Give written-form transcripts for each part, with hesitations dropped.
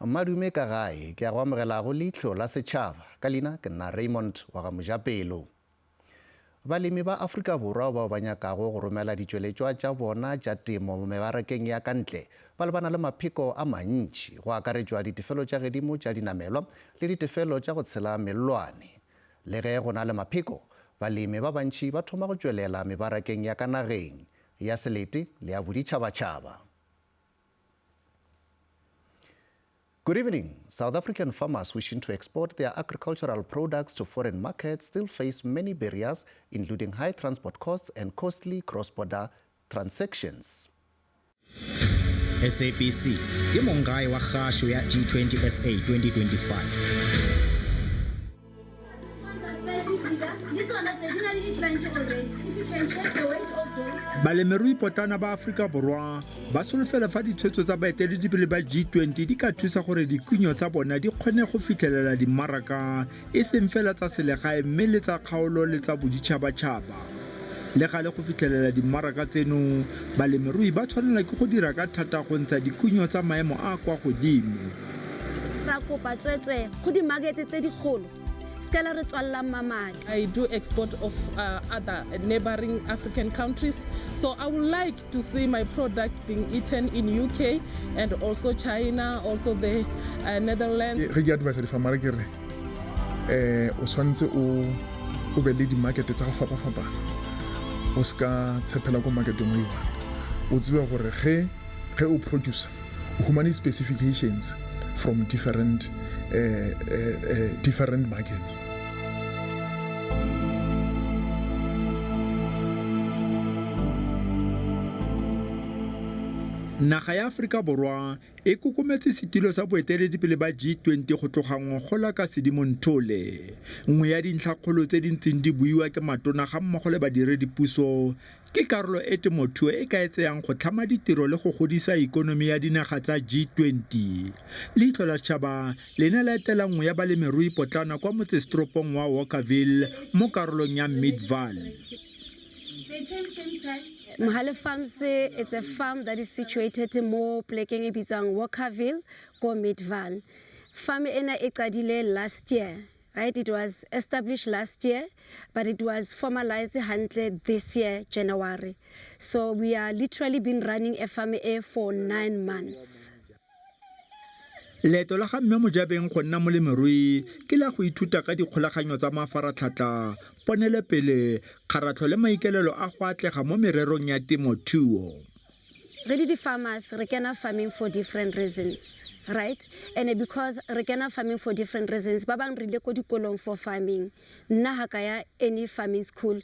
Madume ka gae ke a go amogela go Leihlo la Sechaba ka leina ke nna Raymond wa ga Mojapelo. Balemi ba Afrika Borwa bao ba nyakago go romela ditšweletšwa tša bona tša temo mo mebarakeng ya kantle ba lebana le mapheko a mantši go akaretšwa ditefelo tša godimo tša dinamelwa le ditefelo tša go tshela mellwane. Le ge go na le mapheko, balemi ba bantši ba thoma go tšwelela mebarakeng ya ka nageng ya selete le ya boditšhabatšhaba. Good evening. South African farmers wishing to export their agricultural products to foreign markets still face many barriers, including high transport costs and costly cross-border transactions. SABC ke mongai wa kgasho ya G20 SA 2025. Balemirui potlana ba Afrika Borwa ba solofela fa ditshwetso tsa baeteledipele ba G20 di ka thusa gore dikunyo tsa bona di kgone go fitlhelela dimaraka e seng fela tsa selegae mme le tsa kgaolo le tsa boditšhabatšhaba. Le gale go fitlhelela dimaraka tseno, balemirui ba tshwanela ke go dira ka thata go ntsha dikunyo tsa maemo a kwa godimo. Ra kopa tswetswe go dimakete tse dikgolo. I do export of other neighboring African countries, so I would like to see my product being eaten in UK and also China, also the Netherlands. Re advise di farmer ke re o swantse o be le di market tsa go fapa o ska tshepela go market mo iwa o tseba gore ge o produce o humane specifications from different markets. Naga ya Afrika Borwa e kokometse setilo sa boeteledipele ba G20 go tloga ngogola ka Sedimonthole. Nngwe ya dintlhakgolo tse di ntseng di buiwa ke matona ga mmogo le badiredipuso ke karolo e temothuo e ka etseyang go tlhama ditiro le go godisa ikonomi ya dinaga tsa G20. Leihlo la Sechaba le ne la etela nngwe ya balemirui potlana kwa motsesetoropong wa Walkerville mo karolong ya Mid-Valley. Mohale Farms, it's a farm that is situated more plekeng e bitswang Walkerville ko Mid-Valley. Farm ena e qadile last year. Right, it was established last year, but it was formalized this year, January. So we are literally been running a farm for 9 months. Leeto la ga mme Mojabeng go nna molemirui ke la go ithuta ka dikgolaganyo tsa mafaratlhatlha, ponelepele, kgaratlho le maikelelo a go atlega mo mererong ya temothuo. Really, the farmers are farming for different reasons. Right, and because re kena farming for different reasons, ba bang rile ko dikolong for farming. Nna ha kaya any farming school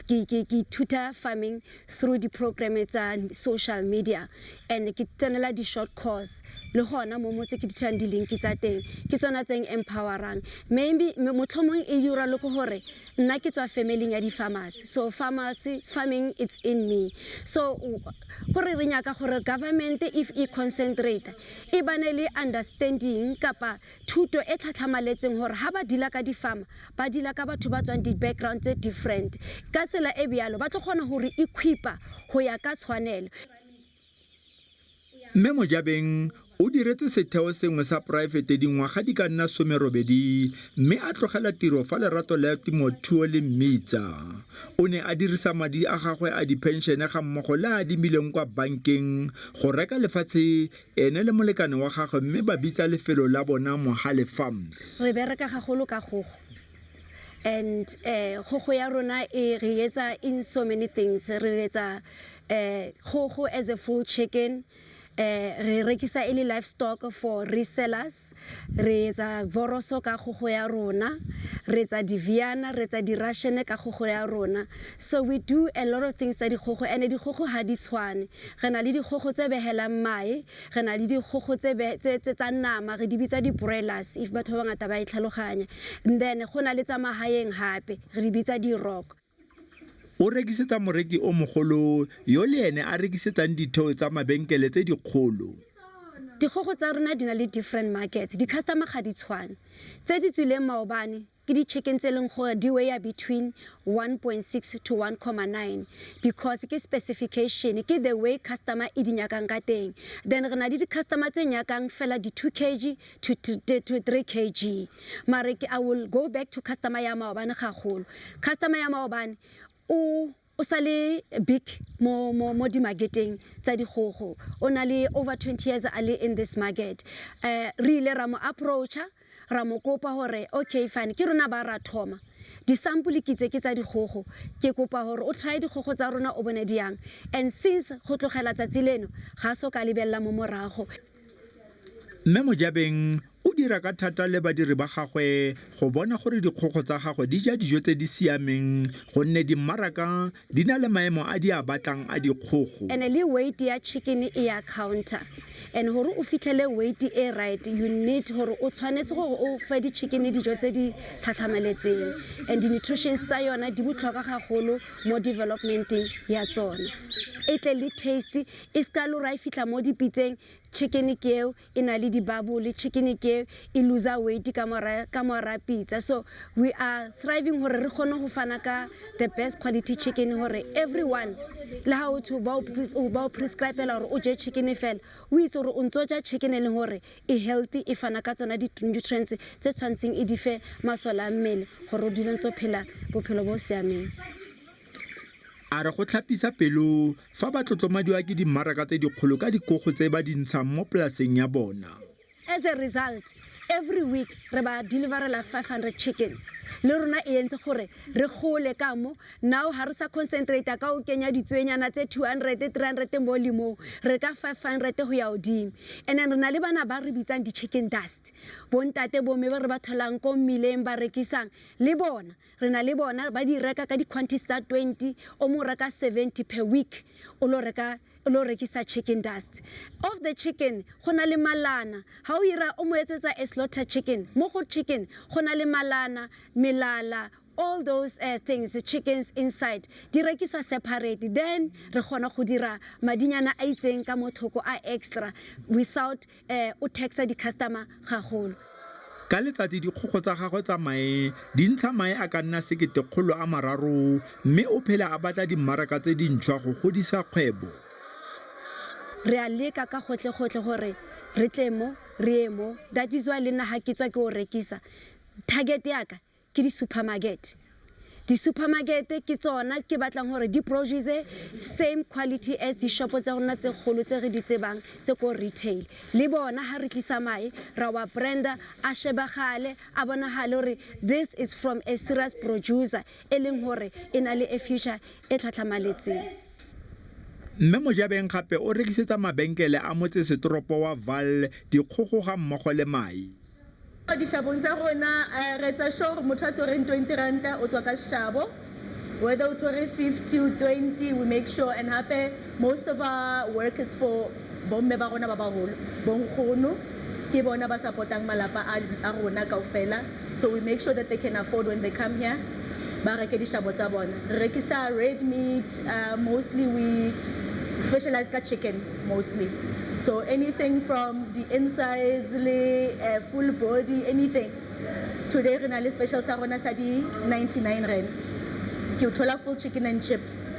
ki tutor farming through the program tsa social media, and ki tsenela di short course le hona mo motse ki ditshang di link tsa teng ke tsona tseng empowerang. Maybe motlhomong e dira le go hore nna ke tswa family ya di farmers, so farming it's in me. So go re nyaka gore government if e concentrate e banele understanding kapa thuto e tlhatlhamaletseng gore ha ba dila ka di-farm ba dila ka batho ba tswang di-background tse different ka tsela e bjalo ba tlo kgona gore equipa go ya ka tshwanelo. Mme Mojabeng o diretse setheo sengwe sa private dingwaga di ka nna 18 mme a tlogela tiro fa lerato la temothuo le mmitsa. O ne a dirisa madi a gagwe a dipenšene ga mmogo le a dimileng kwa bankeng go reka lefatshe ene le molekane wa gagwe mme ba bitsa lefelo la bona Mohale Farms. Re bereka gagolo ka gogo. And gogo ya rona e re etsa in so many things. Re etsa gogo as a full chicken. Re rekisa ele livestock for resellers, re etsa voroso ka gogo ya rona, re etsa diviana, re etsa dirashene ka gogo ya rona. So we do a lot of things tsa digogo, and digogo ha di tshwane. Re na le digogo tse behelang mae, re na le digogo tsa nama, re di bitsa di-broilers if batho ba ngata ba e tlhaloganya. And then go na le tsa mahaeng hape, re di bitsa di-rock. O rekisetsa moreki o mogolo yo le ene a rekisetsang ditheo tsa mabenkele tse dikgolo. dikgogo tsa rona di na le different markets di-customer ga di tshwane tse di tswileng maobane ke di-chicken tse leng gore di weigh between 1.6 to 1.9 because ke specification ke the way customer e di nyakang ka teng. Then re na le di-customer tse nyakang fela di 2 kg to 3 kg. Mare I will go back to customer ya maobane gagolo. Customer ya maobane o sale big mo di marketing tsa dikgogo. O na le over 20 years ali in this market. Re ile ra mo approacha ra mo kopa hore okay fine ke rona ba ra thoma disample ke tsa dikgogo ke kopa hore o try dikgogo tsa rona o bone diang and since go tlogela tsatsi leno ga so ka lebella mo morago. Mme Mojabeng o dira ka thata le badiri ba gagwe go bona gore dikgogo tsa gagwe di ja dijo tse di siameng gonne di mmaraka di na le maemo a di a batlang a dikgogo. And le weight ya chicken e ya counter and hore o fitlhele weight e right you need hore o tshwanetse gore o fe di chicken dijo tse di tlhatlhameletseng and the nutrition tsa yona di botlhokwa gagolo mo developmenting ya tsona. E tle le tasty e ska lo ra fitla mo dipitseng chicken keo e na le dibabole chicken keo e lose weight ka mora pizza. So we are thriving hore re kgone go fana ka the best quality chicken hore everyone le how to ba prescribe la hore o je chicken fela o itse hore o ntsoja chicken le hore e healthy e fana ka tsona di nutrients tse tshwantseng e di fe masola a mmele gore o dule ntse phela bophelo bo siameng. A re go tlhapisa pelo fa ba tlotlomadiwa ke dimmaraka tse dikgolo ka dikgogo tse ba di ntshang mo polaseng ya bona. As a result, every week re ba deliverela 500 chickens. Le rona e entse gore re gole ka mo now ha re sa concentrate ka o kenya ditswenyana tse 200 300 mo limo re ka 500 go ya odimo. And then re na le bana ba re bitsang di chicken dust bontate bo me ba re ba tholang ko mmileng ba rekisang le bona re na le bona ba di reka ka di quantity tsa 20 o mo reka 70 per week o lo rekisa chicken dust. Of the chicken go na le malana ha o ira o mo etsetsa a slaughter chicken mo go chicken go na le malana melala all those things the chickens inside di rekisa separate then re gona go dira madinyana a itseng ka mothoko a extra without o taxa di customer gagolo. Ka letsatsi dikgogo tsa gagwe tsa mae di ntsha mae a ka nna 300 mme o phela a batla dimmaraka tse dintšhwa go godisa kgwebo. Re a leka ka gotle gore re tlemo re emo that is why le nna ha ke tswa ke o rekisa target ya ka ke di supermarket ke tsona ke batlang gore di produce same quality as di shop tsa rona tse kgolo tse re di tsebang tse ko retail le bona ha re tlisa mae ra wa branda a shebagale a bonagale gore this is from a serious producer e leng gore e na le a future e tlhatlhamaletseng. Mme Mojabeng gape o rekisetsa mabenkele a motse setoropo wa Val dikgogo ga mmogo le mae. Dishabong tsa rona re tsa sure motho a tsoreng 20 ranta o tswa ka shabo whether o tsore 50 or 20 we make sure and hape most of our work is for bomme ba rona ba baholo bonkgono ke bona ba supportang malapa a rona kaofela so we make sure that they can afford when they come here ba reke dishabo tsa bona re rekisa red meat mostly we specialize ka chicken mostly. So anything from the insides, full body, anything. Today we have special sarona sadi 99 rand. Ke uthola full chicken and chips.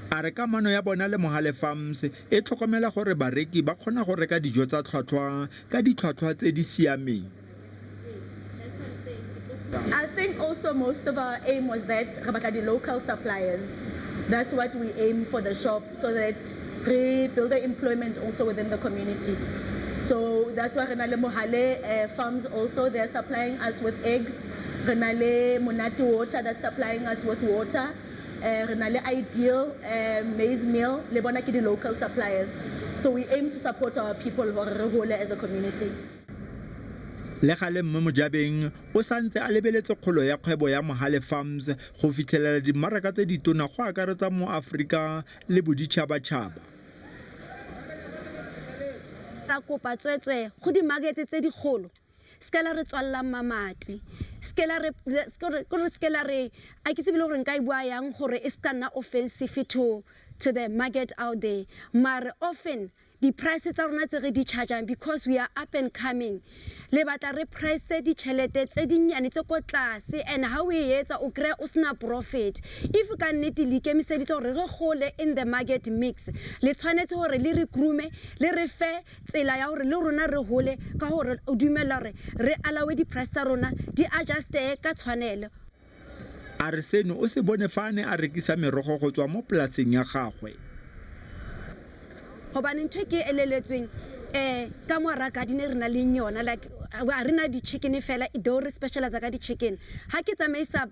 A re kamano ya bona le Mohale Farms e tlhokomela gore bareki ba kgona go reka dijo tsa tlhwatlhwa ka ditlhwatlhwa tse di siameng. I think also most of our aim was that re batla di local suppliers. That's what we aim for the shop so that we build the employment also within the community. So that's why Renale Mohale farms also, they're supplying us with eggs. Renale Monatu Water, that's supplying us with water. Renale Ideal maize meal, le bona ke di local suppliers. So we aim to support our people as a community. Le gale mme Mojabeng o santse a lebeletse kgolo ya kgwebo ya Mohale Farms go fitlhelela dimmaraka tse ditona go akaretsa mo Afrika le boditšhabatšhaba. Ra kopa tswetswe go di market tse digolo skela re tswalla mamati skela re a ke tsebile gore nka e bua yang gore e ska nna offensive to the market out there mar often di-prices tsa rona tse re di chargeang because we are up and coming le batla re price ditšhelete tse dinnyane tse ko tlase, and how we etsa o kry-a o sena profit. If ka nnete le ikemiseditse gore re gole in the market mix, le tshwanetse gore le re groome le re fe tsela ya gore le rona re gole ka gore o dumela gore re alawe di-price tsa rona di adjuste ka tshwanelo. A re seno o se bone fa ne a rekisa merogo go tswa mo polaseng ya gagwe. Gobane ntho ke eleletsweng ka moaraka di ne re na le yona, like a re na di-chicken fela do re specialize ka di-chicken. Ha ke tsamaisa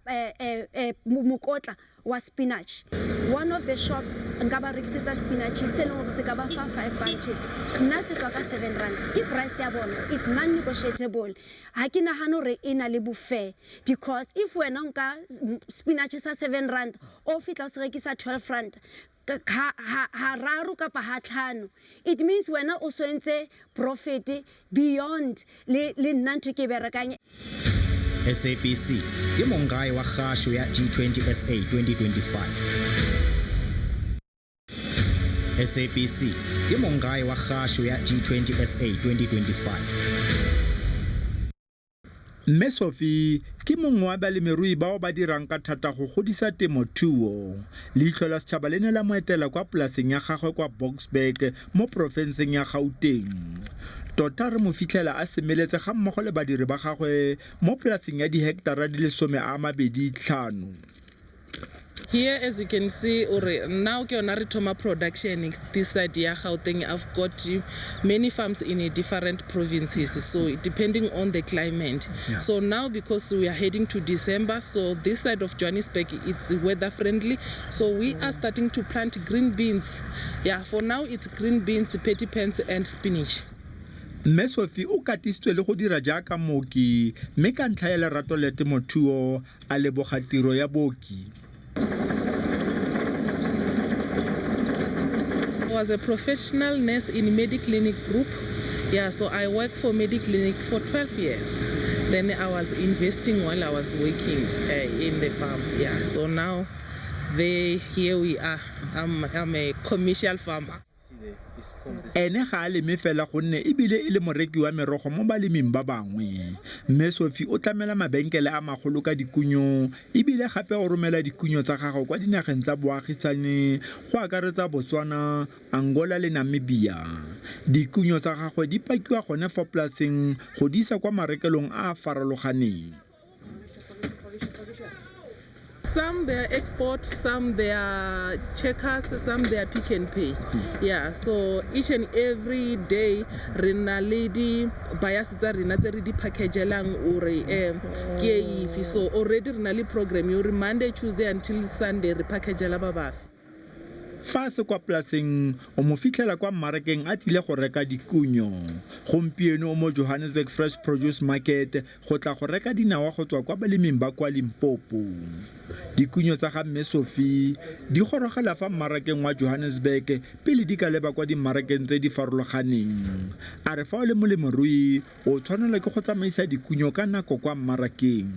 mokotla wa spinach, one of the shops nka ba rekisetsa spinach se leng gore se ka ba fa 5 bunches, nna se tswa ka 7 rand ke price ya bona, it's non-negotiable. Ha ke nagane gore e na le buffet, because if wena nka spinach sa 7 rand o fitla o se rekisa 12 rand ha raro kapa ha tlhano, it means wena o swentse profit beyond le nna ntho ke berekanye. SABC ke mongai wa kgasho ya G20 SA 2025. SABC ke mongai wa kgasho ya G20 SA 2025. Mme Sophie ke mongwe wa balemirui bao ba dirang ka thata go godisa temothuo. Leihlo la Sechaba le ne la moetela kwa polaseng ya gagwe kwa Boksburg mo profenseng ya Gauteng. Tota re mo fitlhela a semeletse ga mmogo le badiri ba gagwe mo polaseng ya diheketara di le 25. Here, as you can see, now re thoma production this side ya Gauteng. I've got many farms in different provinces, so depending on the climate. Yeah. So now, because we are heading to December, so this side of Johannesburg, it's weather friendly. So we are starting to plant green beans. Yeah, for now it's green beans, petty pants, and spinach. Mme Sophie o katisitswe le go dira jaaka mooki, mme ka ntlha ya lerato le temothuo a leboga tiro ya booki. I was a professional nurse in Mediclinic group. Yeah, so I worked for Mediclinic for 12 years. Then I was investing while I was working in the farm. Yeah, so now here we are. I'm a commercial farmer. Ene ga a leme fela gonne ebile e le moreki wa merogo mo baleming ba bangwe. Mme Sophie o tlamela mabenkele a magolo ka dikunyo ebile gape o romela dikunyo tsa gagwe kwa dinageng tsa boagisane go akaretsa Botswana, Angola le Namibia. Dikunyo tsa gagwe di pakiwa gone fa polaseng go di isa kwa marekelong a farologaneng. Some they are export, some they are checkers, some they are pick and pay. Yeah, so each and every day rena lady buyers tsa rena tse re di packagelang ore ke ifi. So already rena le program yo Monday, Tuesday until Sunday re packagela ba bafi. Fa se kwa polaseng o mo fitlhela kwa mmarakeng a tlile go reka dikunyo. Gompieno mo Johannesburg Fresh Produce Market go tla go reka dinawa go tswa kwa baleming ba kwa Limpopo. Dikunyo tsa ga Mme Sophie di gorogela fa mmarakeng wa Johannesburg pele di ka leba kwa dimmarakeng tse di farologaneng. A re fa o le molemirui o tshwanela ke go tsamaisa dikunyo ka nako kwa mmarakeng.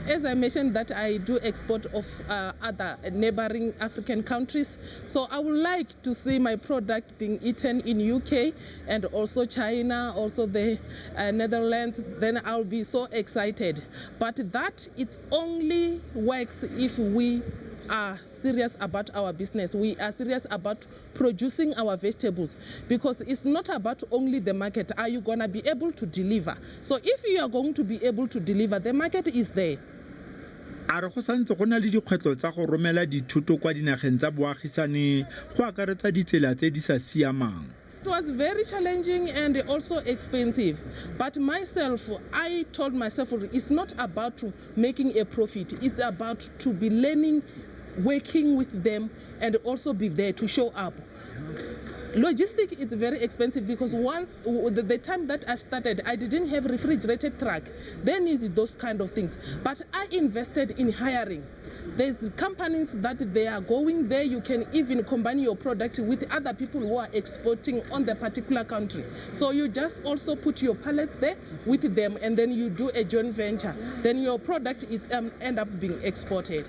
As I mentioned that I do export of other neighboring African countries, so I would like to see my product being eaten in UK and also China, also the Netherlands. Then I'll be so excited. But that it only works if we are serious about our business. We are serious about producing our vegetables, because it's not about only the market. Are you gonna be able to deliver? So if you are going to be able to deliver, the market is there. A re go santse go na le dikgwetlho tsa go romela dithoto kwa dinageng tsa boagisane go akaretsa ditsela tse di sa siamang. It was very challenging and also expensive. But myself, I told myself it's not about making a profit. It's about to be learning, working with them, and also be there to show up. Logistics is very expensive, because once the time that I started, I didn't have refrigerated truck. They needed those kind of things. But I invested in hiring. There's companies that they are going there. You can even combine your product with other people who are exporting on the particular country. So you just also put your pallets there with them, and then you do a joint venture. Then your product is end up being exported.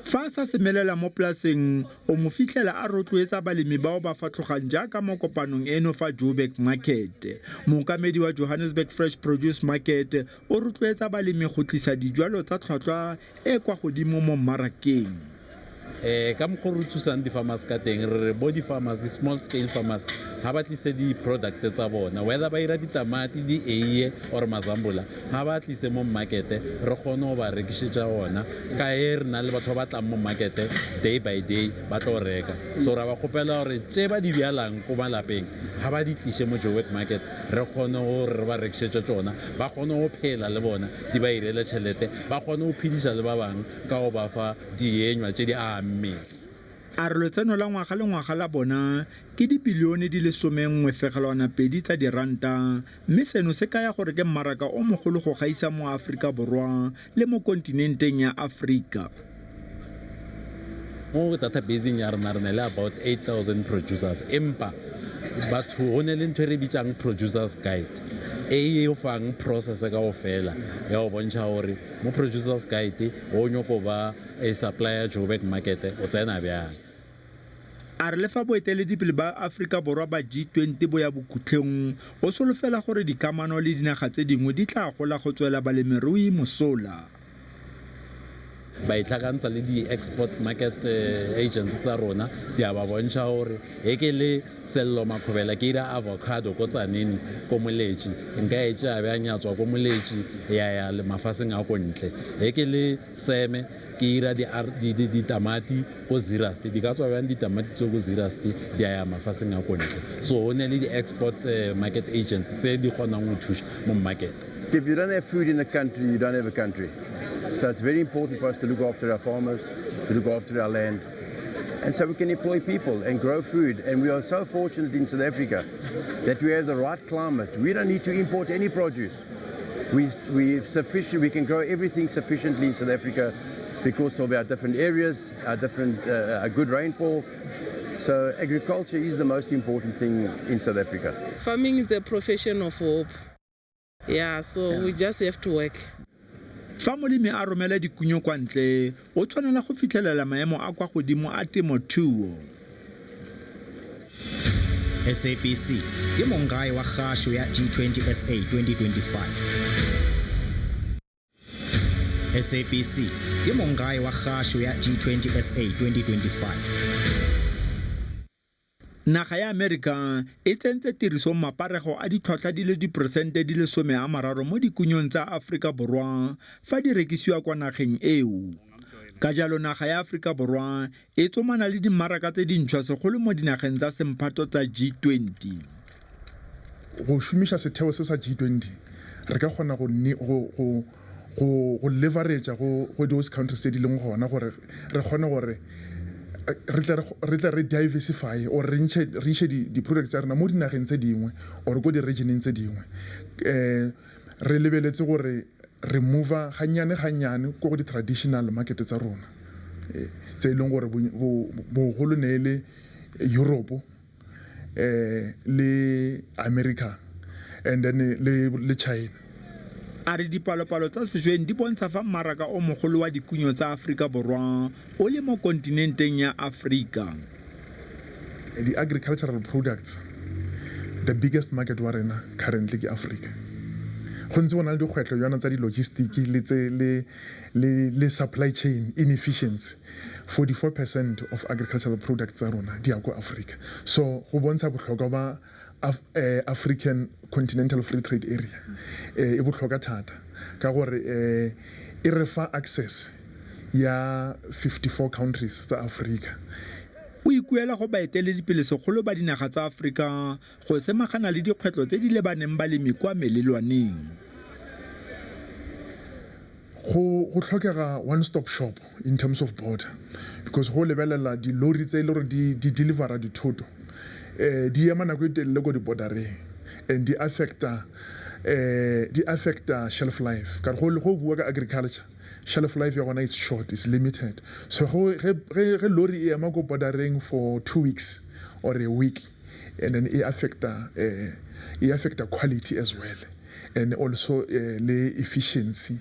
Fa sa semelela mo polaseng o mo fitlhela a rotloetsa balemi bao ba fatlogang jaaka mo kopanong eno fa Joburg Market. Mookamedi wa Johannesburg Fresh Produce Market o rotloetsa balemi go tlisa dijwalo tsa tlhotlhwa e kwa godimo mo mmarakeng. Ka mokgwa re thusang di-farmers ka teng re bo di-farmers di-small scale farmers ga ba tlise di-product tsa bona whether ba ira ditamati di-eiye or mazambula ga ba tlise mo markete re kgone go ba rekišetša ona ka e re na le batho ba batlang mo markete day by day ba tlo reka so ra ba kgopela gore tše ba di bjalang ko malapeng ga ba di tliše mo Joburg Market re kgone go re ba rekišetša tšona ba kgone go phela le bona di ba irele tšhelete ba kgone go phediša le ba bangwe ka go ba fa dienywa tše di ame. A re lotseno la ngwaga le ngwaga la bona ke dibilione di le 11.2 tsa diranta mme seno se kaya gore ke mmaraka o mogolo go gaisa mo Aforika Borwa le mo kontinenteng ya Afrika. Mo databaseng ya rena re na le about 8,000 producers empa batho go ne le ntho e re bitsang producers guide e fang process ka go fela ya go bontšha gore mo producers guide o nyoko ba a supplier Joburg Market o tsena bjang. A re lefa boeteledipele ba Aforika Borwa ba G20 bo ya bokhutlheng o solofela gore dikamano le dinaga tse dingwe di tla gola go tswela balemirui mosola. Ba itlhakantsha le di-export market agents tsa rona di a ba bontšha gore e ke le Sello Makhobela ke ira avocado ko Tsaneni ko Moletši nka e tšea bjanyatswa ko Moletši ya le mafaseng a ko ntle e ke le Seme ke ira ditamati ko Zeerust di ka tswa bjang ditamati tse ko Zeerust di a ya mafaseng a ko ntle so go ne le di-export market agents tse di kgonang go thuša mo market. If you don't have food in a country, you don't have a country. So it's very important for us to look after our farmers, to look after our land, and so we can employ people and grow food. And we are so fortunate in South Africa that we have the right climate. We don't need to import any produce. We can grow everything sufficiently in South Africa because of our different areas, our good rainfall. So agriculture is the most important thing in South Africa. Farming is a profession of hope. We just have to work. Fa molemi a romela dikunyo kwa ntle o tshwanela go fitlhelela maemo a kwa godimo a temothuo. SABC ke mongae wa kgasho ya G20 SA 2025. SABC ke mongae wa kgasho ya G20 SA 2025. Naga ya Amerika e tsentse tiriso maparego a ditlhotlhwa di le diperesente di le 30 mo dikunyong tsa Aforika Borwa fa di rekisiwa kwa nageng eo. Ka jalo naga ya Aforika Borwa e tsomana le dimmaraka tse dintšhwa segolo mo dinageng tsa semphato tsa G20. Go šomiša setheo se sa G20 re ka kgona go leverage go those countries tse di leng gona gore re kgone gore re tla re diversify or re ishe di-products tsa rena mo dinageng tse dingwe or ko di-regioneng tse dingwe re lebeletse gore re mova gannyane ko go di-traditional market tsa rona tse e leng gore bogolo ne le Europe le America and then le China. A re dipalopalo tsa sešweng di bontsha fa mmaraka o mogolo wa dikunyo tsa Aforika Borwa o le mo kontinenteng ya Afrika. The agricultural products, the biggest market wa rena currently ke Africa. Go ntse go na le dikgwetlho yana tsa di-logistic le supply chain inefficiency. 44% of agricultural products tsa rona di ya ko Africa. So go bontsha botlhokwa ba African Continental Free Trade Area e botlhokwa thata ka gore e re fa access ya 54 countries tsa Africa. O ikuela go baeteledipele segolo ba dinaga tsa Afrika go semagana le dikgwetlho tse di lebaneng balemi kwa melelwaneng. Go tlhokega one-stop shop in terms of border because go lebelela di-lorry tse e le gore di delivera dithoto di ema nako e telele ko di-bordereng and di affecta shelf life ka go bua ka agriculture shelf life ya gona is short, is limited. So ge lorry e ema ko bordereng for 2 weeks or a week and then e affecta quality as well and also le efficiency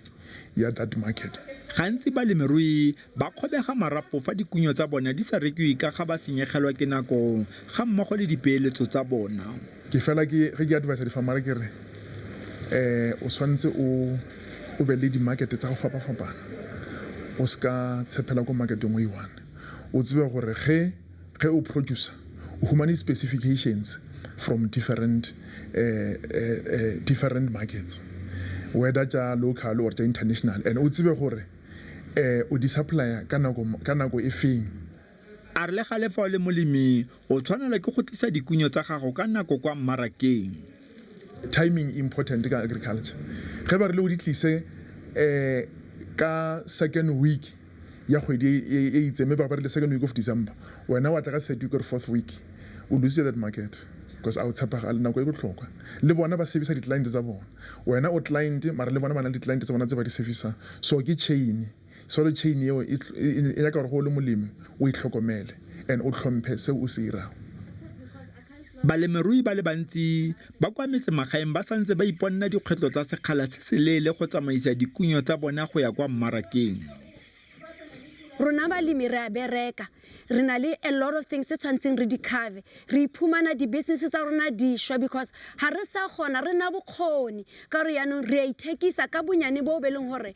ya that market. gantsi balemirui ba kgobega marapo fa dikuno tsa bona di sa rekiwe ka ga ba senyegelwa ke nako ga mmogo le dipeeletso tsa bona. Ke fela ge ke advise di-farmera ke re o tshwanetse o be le di-market tsa go fapa-fapana, o ska tshepela ko marketeng o e one. O tsebe gore ge o producer o humane specifications from different markets, whether tja local or tja international, and o tsebe gore o di-supplier ka nako e feng. A re le gale fa o le molemi o tshwanela ke go tlisa dikuno tsa gago ka nako kwa mmarakeng. Timing important ka agriculture. Ge ba re le o di tlise ka second week ya kgwedi e itse, mme ba re le second week of December, wena wa tla ka third week or fourth week, o lose that market because a o tshepagale nako e botlhokwa. Le bona ba servisa di-client tsa bona, wena o client mara le bona ba na le di-client tsa bona tse ba di servisa. So ke chain, so le chain eo e ya ka gore go le molemi o itlhokomele and o tlhomphe se o se irang. Balemirui ba le bantsi ba kwa metsemagaeng ba santse ba iponna dikgwetlho tsa sekgala se se leele go tsamaisa dikuno tsa bona go ya kwa mmarakeng. Rona balemi re a bereka, re na le a lot of things tse tshwantseng re di cover, re iphumana di-businesses tsa rona di shwa because ha re sa kgona, re na bokgoni ka re yaanong re a ithekisa ka bonyane bo be leng gore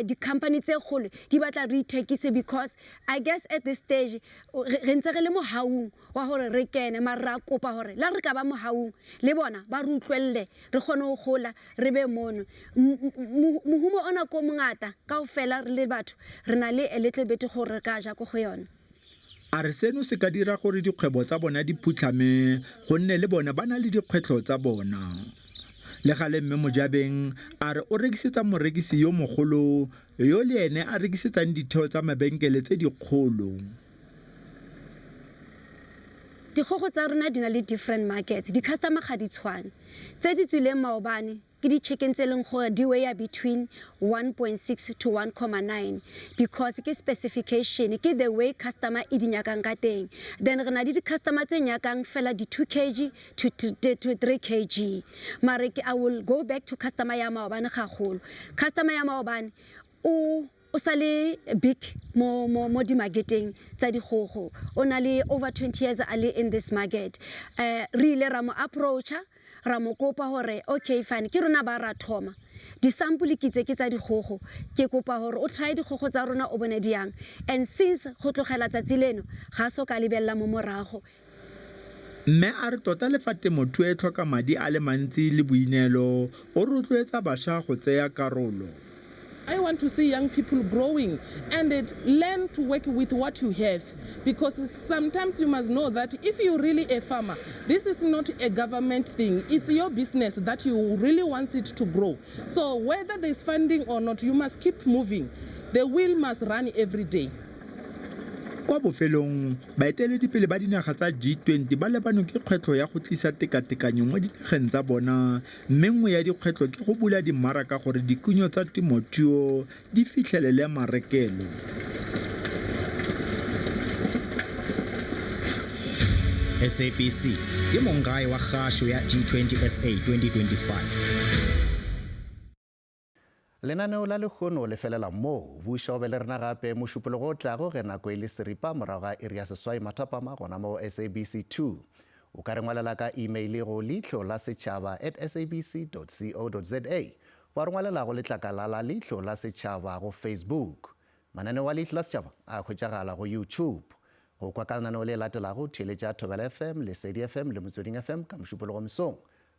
di-company tse kgolo di batla re ithekise, because I guess at this stage re ntse re le mohaung wa gore re kene, mara ra kopa gore la re ka ba mohaung le bona ba re utlwelle re kgone go gola re be mono. Mohumo ona ko mongata kaofela re le batho re na le a little bit gore ka ja go go yona. A re seno se ka dira gore dikgwebo tsa bona di phutlhame gonne le bona ba na le dikgwetlho tsa bona. Le gale mme Mojabeng a re o rekisetsa morekisi yo mogolo yo le ene a rekisetsang ditheo tsa mabenkele tse dikgolo. Dikgogo tsa rona di na le different markets, di-customer ga di tshwane. Tse di tswileng maobane ke di-chicken tse leng gore di weigh between 1.6 to 1.9 because ke specification, ke the way customer e di nyakang ka teng. Then re na le di-customer tse nyakang fela di 2 kg to 3 kg. Mare I will go back to customer ya maobane gagolo. Customer ya maobane o sa le big mo di-marketeng tsa dikgogo, o na le over 20 years a le in this market. Re ile ra mo approacha, ra mo kopa gore okay fine ke rona ba ra thoma di-sample ke tsa dikgogo, ke kopa gore o try dikgogo tsa rona o bone diang, and since go tlogela tsatsi leno ga so ka lebella mo morago. Mme a re tota le fa temothuo e tlhoka madi a le mantsi le boineelo, o rotloetsa bašwa go tseya karolo. I want to see young people growing and learn to work with what you have, because sometimes you must know that if you're really a farmer, this is not a government thing. It's your business that you really want it to grow. So whether there's funding or not, you must keep moving. The wheel must run every day. Kwa bofelong baeteledipele ba dinaga tsa G20 ba lebano ke kgwetlho ya go tlisa tekatekanyo mo dinageng tsa bona, mme nngwe ya dikgwetlho ke go bula dimmaraka gore dikuno tsa temothuo di fitlhelele marekelo. SABC ke mongae wa kgasho ya G20 SA 2025. Lenaneo la lekgono le felela mo buša o be le rena gape mošupologo o tlago ge nako e le seripa morago ga iri ya seswai mathapama gona mo SABC2. O ka re ngwalela ka email go leihlo la sechaba @sabc.co.za, wa re ngwalela go letlakala la Leihlo la Sechaba go Facebook. Mananeo wa Leihlo la Sechaba a khwetšagala go YouTube. Go kwa ka lenaneo le latelago theeletša Thobela FM, Lesedi FM le Motsweding FM ka mošupologo mesong.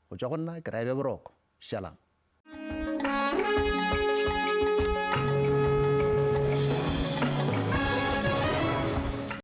Go tšwa go nna ke Raebe Boroko, Shalom.